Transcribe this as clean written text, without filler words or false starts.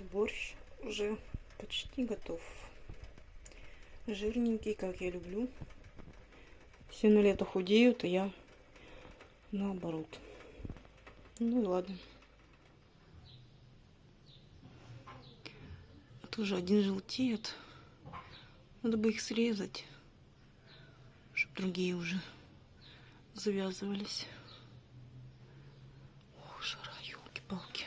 борщ уже почти готов. Жирненький, как я люблю. Все на лето худеют, а я наоборот. Ну и ладно. Тоже один желтеет. Надо бы их срезать, чтобы другие уже завязывались. Ох, жара, елки-палки.